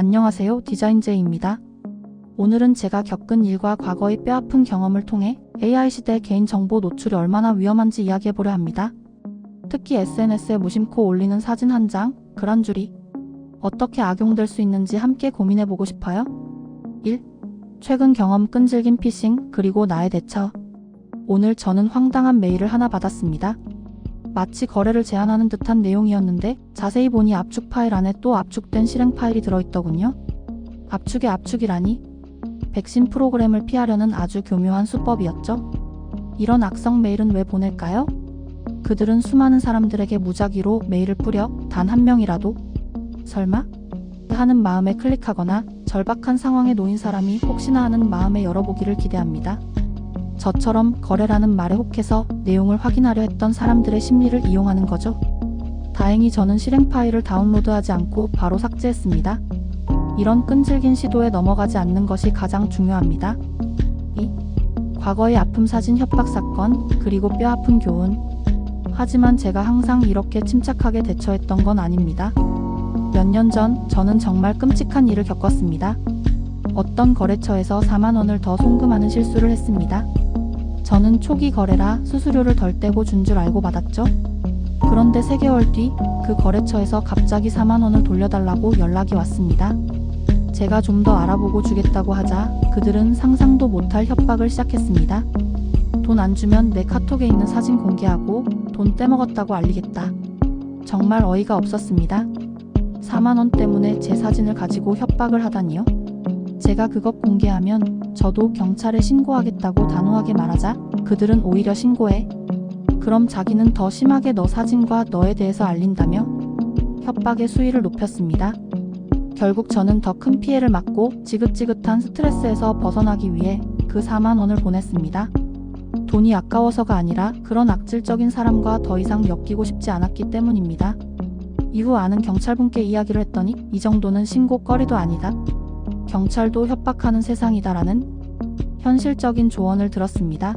안녕하세요. 디자인제이입니다. 오늘은 제가 겪은 일과 과거의 뼈아픈 경험을 통해 AI 시대 개인정보 노출이 얼마나 위험한지 이야기해보려 합니다. 특히 SNS에 무심코 올리는 사진 한 장, 글 한 줄이 어떻게 악용될 수 있는지 함께 고민해보고 싶어요. 1. 최근 경험 끈질긴 피싱, 그리고 나의 대처. 오늘 저는 황당한 메일을 하나 받았습니다. 마치 거래를 제안하는 듯한 내용이었는데 자세히 보니 압축 파일 안에 또 압축된 실행 파일이 들어있더군요. 압축의 압축이라니? 백신 프로그램을 피하려는 아주 교묘한 수법이었죠. 이런 악성 메일은 왜 보낼까요? 그들은 수많은 사람들에게 무작위로 메일을 뿌려 단 한 명이라도 설마? 하는 마음에 클릭하거나 절박한 상황에 놓인 사람이 혹시나 하는 마음에 열어보기를 기대합니다. 저처럼 거래라는 말에 혹해서 내용을 확인하려 했던 사람들의 심리를 이용하는 거죠. 다행히 저는 실행 파일을 다운로드하지 않고 바로 삭제했습니다. 이런 끈질긴 시도에 넘어가지 않는 것이 가장 중요합니다. 2. 과거의 아픔 사진 협박 사건, 그리고 뼈아픈 교훈. 하지만 제가 항상 이렇게 침착하게 대처했던 건 아닙니다. 몇 년 전 저는 정말 끔찍한 일을 겪었습니다. 어떤 거래처에서 4만 원을 더 송금하는 실수를 했습니다. 저는 초기 거래라 수수료를 덜 떼고 준 줄 알고 받았죠. 그런데 3개월 뒤 그 거래처에서 갑자기 4만 원을 돌려달라고 연락이 왔습니다. 제가 좀 더 알아보고 주겠다고 하자 그들은 상상도 못할 협박을 시작했습니다. 돈 안 주면 내 카톡에 있는 사진 공개하고 돈 떼먹었다고 알리겠다. 정말 어이가 없었습니다. 4만 원 때문에 제 사진을 가지고 협박을 하다니요. 제가 그것 공개하면 저도 경찰에 신고하겠다고 단호하게 말하자 그들은 오히려 신고해. 그럼 자기는 더 심하게 너 사진과 너에 대해서 알린다며 협박의 수위를 높였습니다. 결국 저는 더 큰 피해를 막고 지긋지긋한 스트레스에서 벗어나기 위해 그 4만 원을 보냈습니다. 돈이 아까워서가 아니라 그런 악질적인 사람과 더 이상 엮이고 싶지 않았기 때문입니다. 이후 아는 경찰분께 이야기를 했더니 이 정도는 신고거리도 아니다. 경찰도 협박하는 세상이다라는 현실적인 조언을 들었습니다.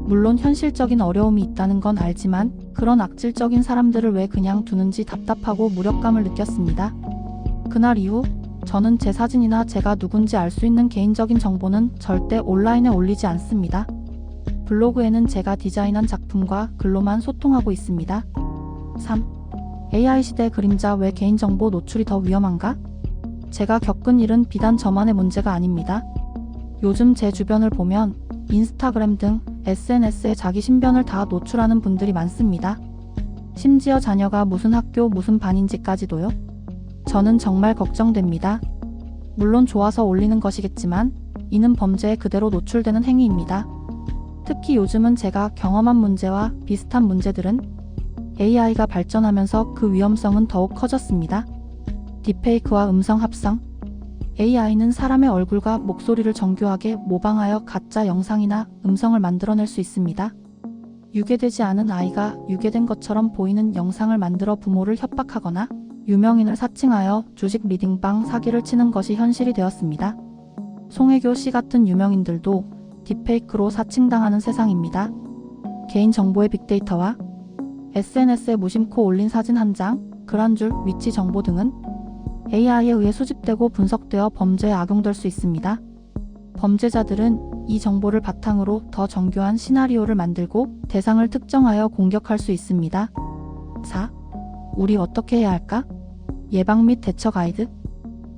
물론 현실적인 어려움이 있다는 건 알지만 그런 악질적인 사람들을 왜 그냥 두는지 답답하고 무력감을 느꼈습니다. 그날 이후 저는 제 사진이나 제가 누군지 알 수 있는 개인적인 정보는 절대 온라인에 올리지 않습니다. 블로그에는 제가 디자인한 작품과 글로만 소통하고 있습니다. 3. AI 시대 그림자 왜 개인정보 노출이 더 위험한가? 제가 겪은 일은 비단 저만의 문제가 아닙니다. 요즘 제 주변을 보면 인스타그램 등 SNS에 자기 신변을 다 노출하는 분들이 많습니다. 심지어 자녀가 무슨 학교 무슨 반인지까지도요. 저는 정말 걱정됩니다. 물론 좋아서 올리는 것이겠지만 이는 범죄에 그대로 노출되는 행위입니다. 특히 요즘은 제가 경험한 문제와 비슷한 문제들은 AI가 발전하면서 그 위험성은 더욱 커졌습니다. 딥페이크와 음성 합성. AI는 사람의 얼굴과 목소리를 정교하게 모방하여 가짜 영상이나 음성을 만들어낼 수 있습니다. 유괴되지 않은 아이가 유괴된 것처럼 보이는 영상을 만들어 부모를 협박하거나 유명인을 사칭하여 주식 리딩방 사기를 치는 것이 현실이 되었습니다. 송혜교 씨 같은 유명인들도 딥페이크로 사칭당하는 세상입니다. 개인정보의 빅데이터와 SNS에 무심코 올린 사진 한 장, 글 한 줄, 위치 정보 등은 AI에 의해 수집되고 분석되어 범죄에 악용될 수 있습니다. 범죄자들은 이 정보를 바탕으로 더 정교한 시나리오를 만들고 대상을 특정하여 공격할 수 있습니다. 4. 우리 어떻게 해야 할까? 예방 및 대처 가이드.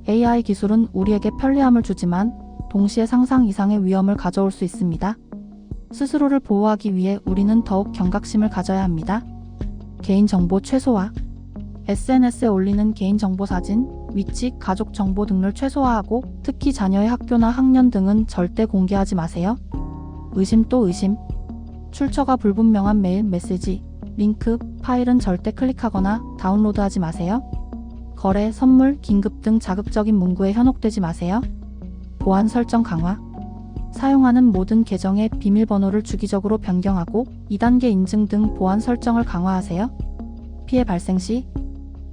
AI 기술은 우리에게 편리함을 주지만 동시에 상상 이상의 위험을 가져올 수 있습니다. 스스로를 보호하기 위해 우리는 더욱 경각심을 가져야 합니다. 개인정보 최소화. SNS에 올리는 개인정보 사진, 위치, 가족 정보 등을 최소화하고 특히 자녀의 학교나 학년 등은 절대 공개하지 마세요. 의심 또 의심. 출처가 불분명한 메일, 메시지, 링크, 파일은 절대 클릭하거나 다운로드하지 마세요. 거래, 선물, 긴급 등 자극적인 문구에 현혹되지 마세요. 보안 설정 강화. 사용하는 모든 계정의 비밀번호를 주기적으로 변경하고 2단계 인증 등 보안 설정을 강화하세요. 피해 발생 시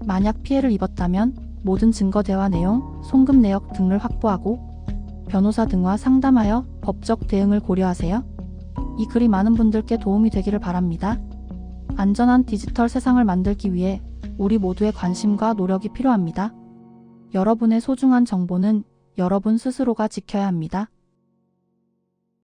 만약 피해를 입었다면 모든 증거 대화 내용, 송금 내역 등을 확보하고 변호사 등과 상담하여 법적 대응을 고려하세요. 이 글이 많은 분들께 도움이 되기를 바랍니다. 안전한 디지털 세상을 만들기 위해 우리 모두의 관심과 노력이 필요합니다. 여러분의 소중한 정보는 여러분 스스로가 지켜야 합니다.